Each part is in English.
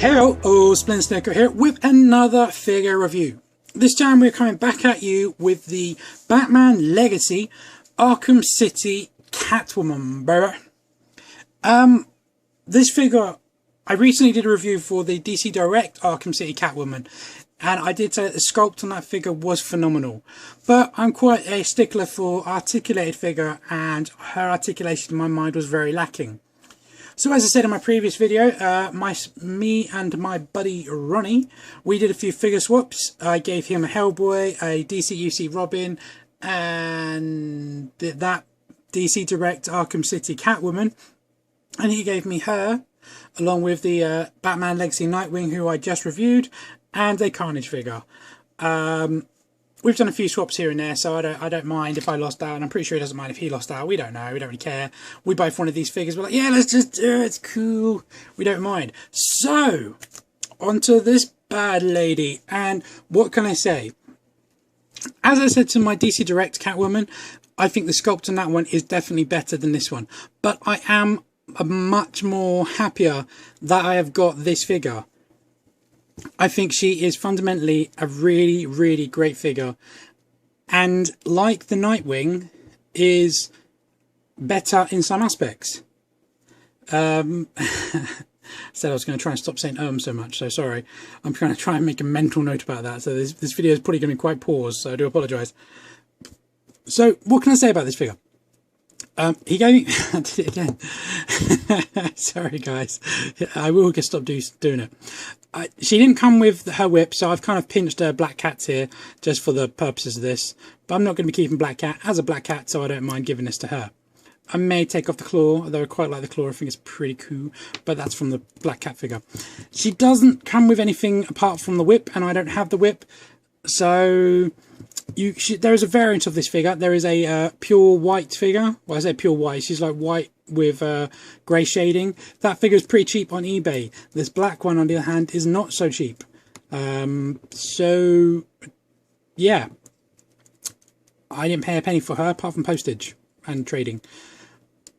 Hello, Splendid Snooker here with another figure review. This time we're coming back at you with the Batman Legacy Arkham City Catwoman, baby. This figure, I recently did a review for the DC Direct Arkham City Catwoman, and I did say that the sculpt on that figure was phenomenal. But I'm quite a stickler for articulated figure, and her articulation in my mind was very lacking. So as I said in my previous video, me and my buddy Ronnie, we did a few figure swaps. I gave him a Hellboy, a DC UC Robin, and that DC Direct Arkham City Catwoman. And he gave me her, along with the Batman Legacy Nightwing, who I just reviewed, and a Carnage figure. We've done a few swaps here and there, so I don't mind if I lost out, and I'm pretty sure he doesn't mind if he lost out. We don't know. We don't really care. We both wanted these figures. We're like, yeah, let's just do it. It's cool. We don't mind. So, onto this bad lady. And what can I say? As I said to my DC Direct Catwoman, I think the sculpt on that one is definitely better than this one. But I am much more happier that I have got this figure. I think she is fundamentally a really, really great figure, and like the Nightwing, is better in some aspects. Said I was going to try and stop saying so much, so sorry. I'm going to try and make a mental note about that. So this video is probably going to be quite paused, so I do apologise. So what can I say about this figure? He gave me... I did it again. Sorry, guys. I will just stop doing it. She didn't come with her whip, so I've kind of pinched her Black Cats here just for the purposes of this. But I'm not going to be keeping Black Cat as a Black Cat, so I don't mind giving this to her. I may take off the claw, although I quite like the claw. I think it's pretty cool, but that's from the Black Cat figure. She doesn't come with anything apart from the whip, and I don't have the whip. So... there is a variant of this figure. There is a pure white figure. Well, I say pure white. She's like white with grey shading. That figure is pretty cheap on eBay. This black one, on the other hand, is not so cheap. So, yeah. I didn't pay a penny for her, apart from postage and trading.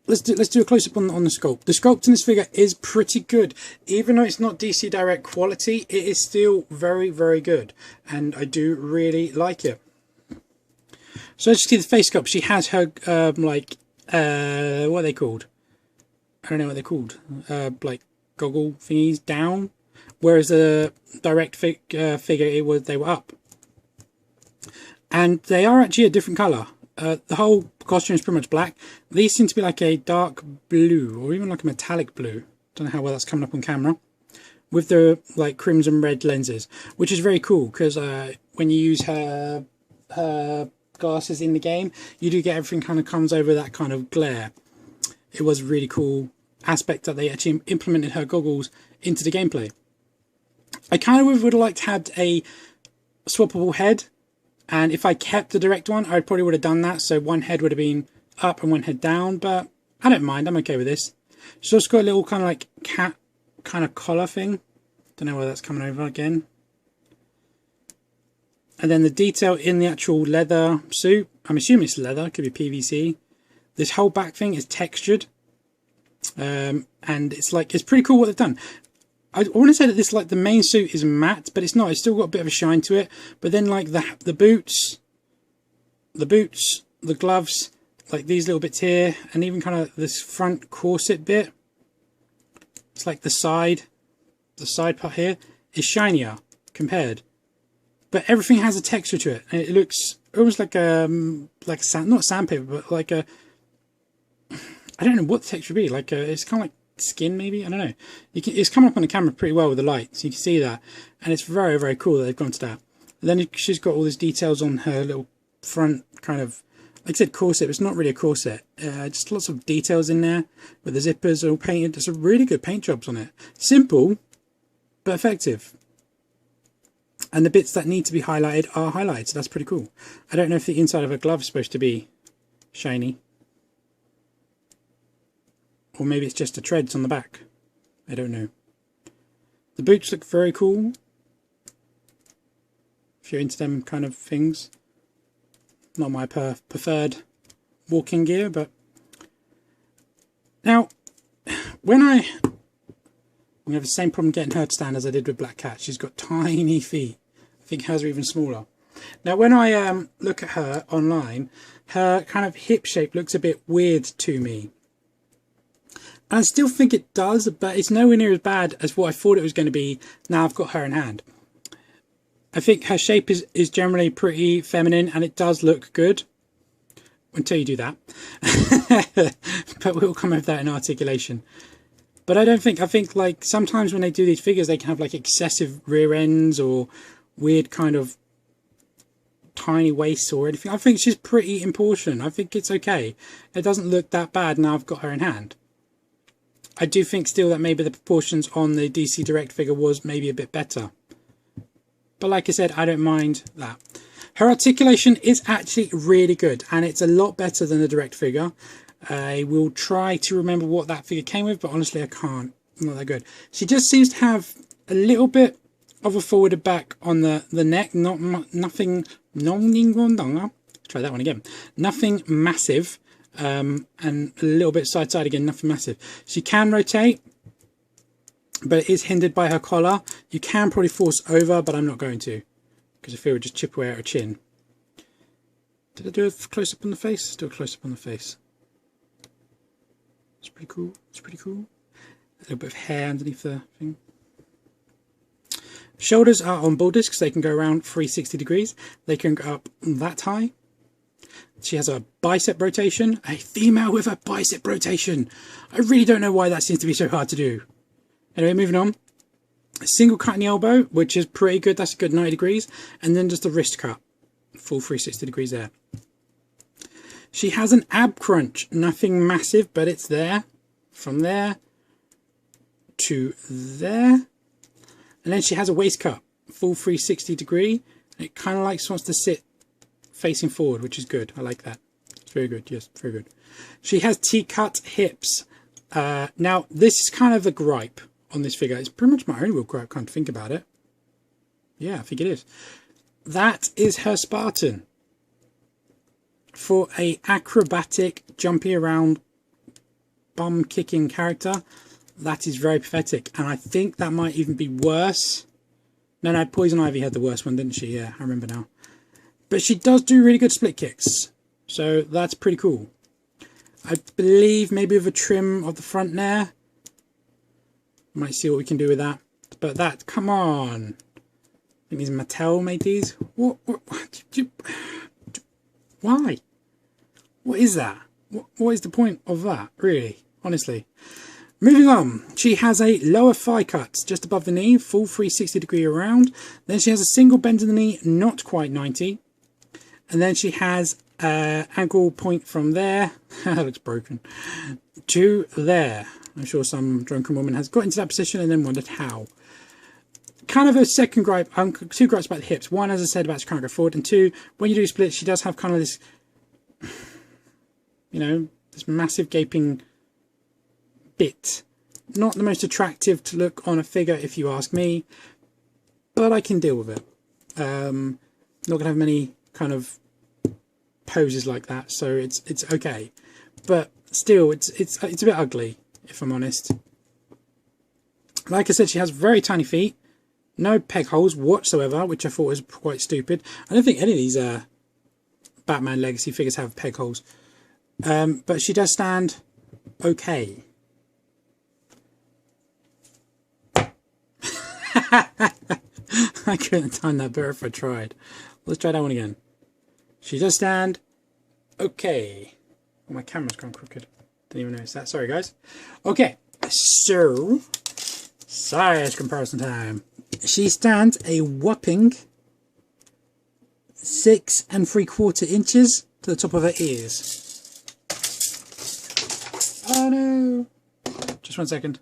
Let's do a close-up on the sculpt. The sculpt in this figure is pretty good. Even though it's not DC Direct quality, it is still very, very good. And I do really like it. So as you see the face sculpt, she has her, what are they called? I don't know what they're called. Like, goggle thingies down. Whereas the Direct figure, they were up. And they are actually a different colour. The whole costume is pretty much black. These seem to be like a dark blue, or even like a metallic blue. Don't know how well that's coming up on camera. With the like crimson red lenses, which is very cool because when you use her glasses in the game, you do get everything kind of comes over that kind of glare. It was a really cool aspect that they actually implemented her goggles into the gameplay. I kind of would have liked to have a swappable head. And if I kept the direct one, I probably would have done that. So one head would have been up and one head down. But I don't mind. I'm okay with this. She's also got a little kind of like cat kind of collar thing. Don't know where that's coming over again. And then the detail in the actual leather suit. I'm assuming it's leather. It could be PVC. This whole back thing is textured. And it's pretty cool what they've done. I want to say that this, like, the main suit is matte, but it's not. It's still got a bit of a shine to it. But then, like, the boots, the gloves, like these little bits here, and even kind of this front corset bit. It's like the side part here is shinier compared. But everything has a texture to it, and it looks almost like not sandpaper, but like a, I don't know what the texture would be. Like it's kind of like skin, maybe. I don't know. It's coming up on the camera pretty well with the light, so you can see that, and it's very, very cool that they've gone to that. And then she's got all these details on her little front kind of, like I said, corset. But it's not really a corset. Just lots of details in there with the zippers all painted. There's a really good paint jobs on it. Simple, but effective. And the bits that need to be highlighted are highlighted, so that's pretty cool. I don't know if the inside of her glove is supposed to be shiny. Or maybe it's just the treads on the back. I don't know. The boots look very cool. If you're into them kind of things. Not my preferred walking gear, but... Now, when I I'm going to have the same problem getting her to stand as I did with Black Cat. She's got tiny feet. I think hers are even smaller. Now, when I look at her online, her kind of hip shape looks a bit weird to me. And I still think it does, but it's nowhere near as bad as what I thought it was going to be now I've got her in hand. I think her shape is generally pretty feminine, and it does look good. Until you do that. But we'll come over that in articulation. But I think like sometimes when they do these figures, they can have like excessive rear ends or weird kind of tiny waists or anything. I think she's pretty in proportion. I think it's okay. It doesn't look that bad now I've got her in hand. I do think still that maybe the proportions on the DC Direct figure was maybe a bit better. But like I said, I don't mind that. Her articulation is actually really good, and it's a lot better than the Direct figure. I will try to remember what that figure came with, but honestly I can't. Not that good. She just seems to have a little bit of a forward back on the neck. Nothing. Try that one again. Nothing massive, and a little bit side to side again. Nothing massive. She can rotate, but it is hindered by her collar. You can probably force over, but I'm not going to, because I feel it would just chip away at her chin. Did I do a close up on the face? Do a close up on the face. It's pretty cool. It's pretty cool. A little bit of hair underneath the thing. Shoulders are on ball discs. They can go around 360 degrees. They can go up that high. She has a bicep rotation. A female with a bicep rotation. I really don't know why that seems to be so hard to do. Anyway, moving on. A single cut in the elbow, which is pretty good. That's a good 90 degrees. And then just a wrist cut. Full 360 degrees there. She has an ab crunch. Nothing massive, but it's there. From there to there. And then she has a waist cut. Full 360 degree. It kind of like wants to sit facing forward, which is good. I like that. It's very good. Yes, very good. She has T-cut hips. Now, this is kind of a gripe on this figure. It's pretty much my only real gripe, can't think about it. Yeah, I think it is. That is her Spartan. For a acrobatic, jumpy around, bum kicking character, that is very pathetic. And I think that might even be worse. No, Poison Ivy had the worst one, didn't she? Yeah, I remember now. But she does do really good split kicks. So that's pretty cool. I believe maybe with a trim of the front there. Might see what we can do with that. But that, come on. I think these Mattel made these. What why? What is that? What is the point of that, really? Honestly. Moving on. She has a lower thigh cut just above the knee, full 360 degree around. Then she has a single bend in the knee, not quite 90. And then she has ankle point from there. That looks broken. To there. I'm sure some drunken woman has got into that position and then wondered how. Kind of a second gripe, two gripes about the hips. One, as I said, about she can't go forward, and two, when you do split, she does have kind of this, you know, this massive gaping bit. Not the most attractive to look on a figure, if you ask me, but I can deal with it. Not gonna have many kind of poses like that, so it's okay. But still, it's a bit ugly, if I'm honest. Like I said, she has very tiny feet. No peg holes whatsoever, which I thought was quite stupid. I don't think any of these Batman Legacy figures have peg holes. But she does stand okay. I couldn't have done that better if I tried. Let's try that one again. She does stand okay. Oh, my camera's gone crooked. Didn't even notice that. Sorry, guys. Okay, so size comparison time. She stands a whopping 6 3/4 inches to the top of her ears. Oh no! Just 1 second.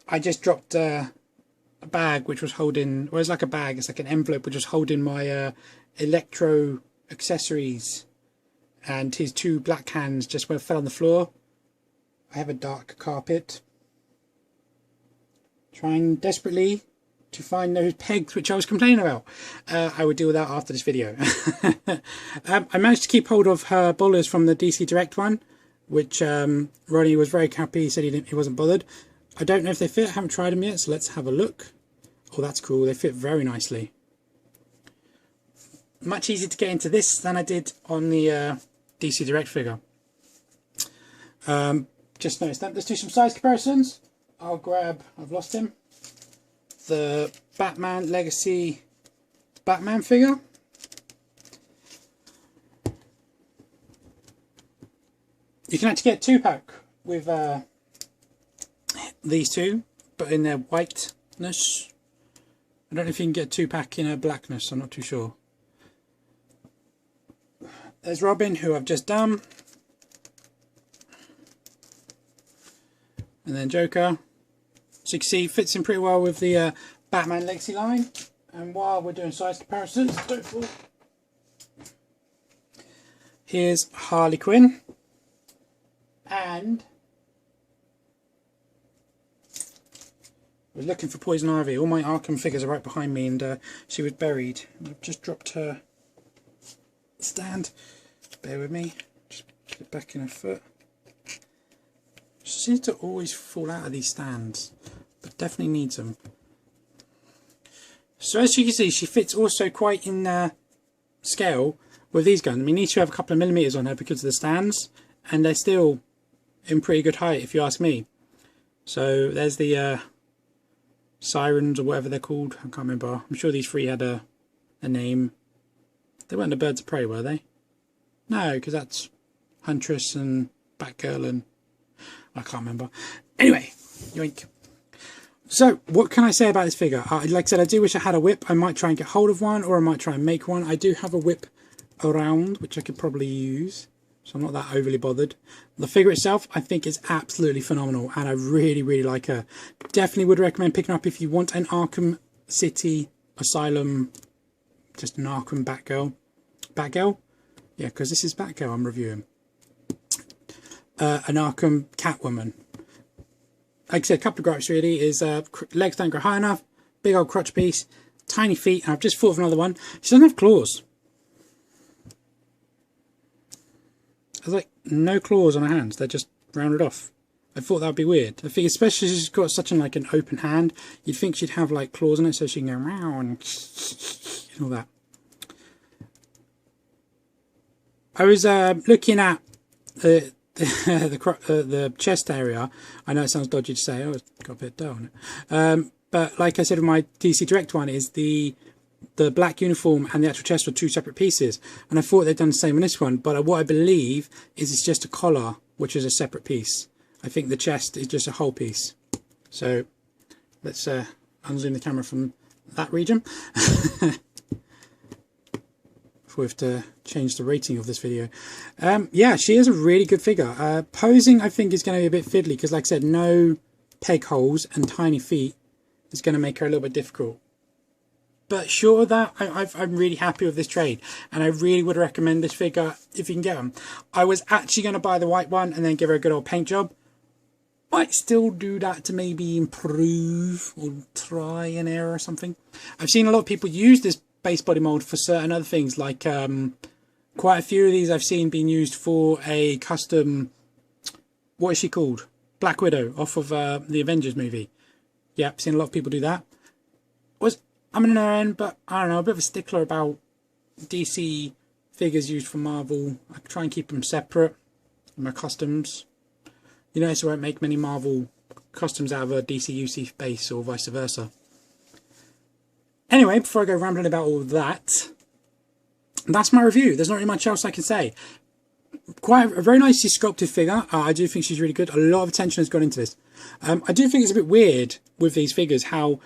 I just dropped a bag which was holding, well, it's like a bag, it's like an envelope which was holding my electro accessories, and his two black hands just fell on the floor. I have a dark carpet. Trying desperately to find those pegs which I was complaining about. I will deal with that after this video. I managed to keep hold of her bowlers from the DC Direct one, which Ronnie was very happy. He said he wasn't bothered. I don't know if they fit. I haven't tried them yet, so let's have a look. Oh, that's cool. They fit very nicely. Much easier to get into this than I did on the DC Direct figure. Just noticed that. Let's do some size comparisons. I'll grab, I've lost him, the Batman Legacy Batman figure. You can actually get a 2-pack with these two, but in their whiteness. I don't know if you can get a 2-pack in a blackness, I'm not too sure. There's Robin, who I've just done. And then Joker. So you can see, fits in pretty well with the Batman Legacy line. And while we're doing size comparisons, here's Harley Quinn. And I was looking for Poison Ivy. All my Arkham figures are right behind me, and she was buried. I've just dropped her stand. Bear with me. Just put it back in her foot. She seems to always fall out of these stands, but definitely needs them. So as you can see, she fits also quite in scale with these guns. I mean, each have a couple of millimeters on her because of the stands, and they're still in pretty good height if you ask me. So there's the sirens, or whatever they're called. I can't remember. I'm sure these three had a name. They weren't the Birds of Prey, were they? No, because that's Huntress and Batgirl and I can't remember. Anyway, yoink. So, what can I say about this figure? Like I said, I do wish I had a whip. I might try and get hold of one, or I might try and make one. I do have a whip around, which I could probably use, so I'm not that overly bothered. The figure itself, I think, is absolutely phenomenal, and I really, really like her. Definitely would recommend picking up if you want an Arkham City Asylum, just an Arkham Batgirl. Batgirl? Yeah, because this is Batgirl I'm reviewing. An Arkham Catwoman. Like I said, a couple of gripes really is legs don't go high enough, big old crotch piece, tiny feet, and I've just thought of another one. She doesn't have claws. There's like no claws on her hands, they're just rounded off. I thought that would be weird. I think especially she's got such an open hand, you'd think she'd have like claws on it so she can go round and all that. I was looking at the chest area. I know it sounds dodgy to say, oh, it's got a bit of dough on it. But like I said with my DC Direct one, is the black uniform and the actual chest were two separate pieces. And I thought they'd done the same on this one, but what I believe is it's just a collar, which is a separate piece. I think the chest is just a whole piece. So let's unzoom the camera from that region. We have to change the rating of this video. Yeah, she is a really good figure. Posing, I think, is going to be a bit fiddly because, like I said, no peg holes and tiny feet is going to make her a little bit difficult. But short of that, I'm really happy with this trade, and I really would recommend this figure if you can get them. I was actually going to buy the white one and then give her a good old paint job. Might still do that to maybe improve or try an error or something. I've seen a lot of people use this base body mold for certain other things, like quite a few of these I've seen being used for a custom, what is she called? Black Widow off of the Avengers movie. Yeah, I've seen a lot of people do that. I'm in her end, but I don't know, a bit of a stickler about DC figures used for Marvel. I try and keep them separate. My customs. You notice I won't make many Marvel customs out of a DC UC base or vice versa. Anyway, before I go rambling about all that, that's my review. There's not really much else I can say. Quite a very nicely sculpted figure. I do think she's really good. A lot of attention has gone into this. I do think it's a bit weird with these figures how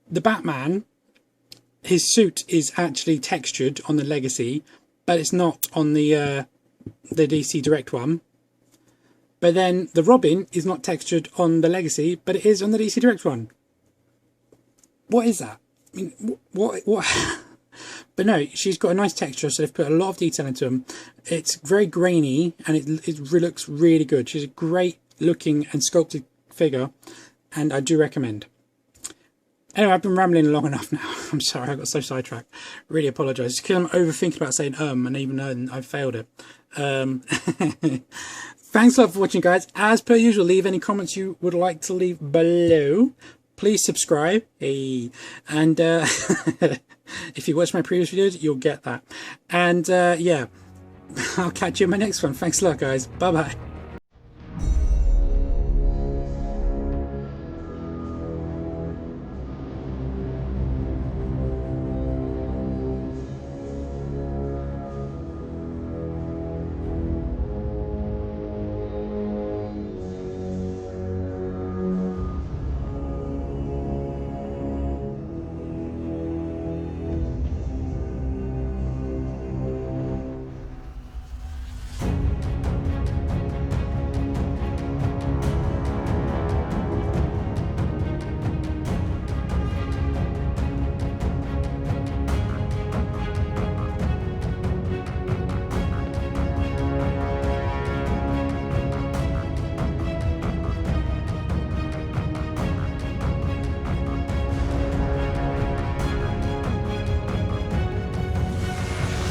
the Batman, his suit is actually textured on the Legacy, but it's not on the DC Direct one. But then the Robin is not textured on the Legacy, but it is on the DC Direct one. What is that? I mean, what? But no, she's got a nice texture, so they've put a lot of detail into them. It's very grainy, and it looks really good. She's a great looking and sculpted figure, and I do recommend. Anyway, I've been rambling long enough now. I'm sorry, I got so sidetracked. Really apologise. Because I'm overthinking about saying and even though I've failed it. Thanks a lot for watching, guys. As per usual, leave any comments you would like to leave below. Please subscribe. Hey. And if you watch my previous videos, you'll get that. And yeah, I'll catch you in my next one. Thanks a lot, guys. Bye-bye.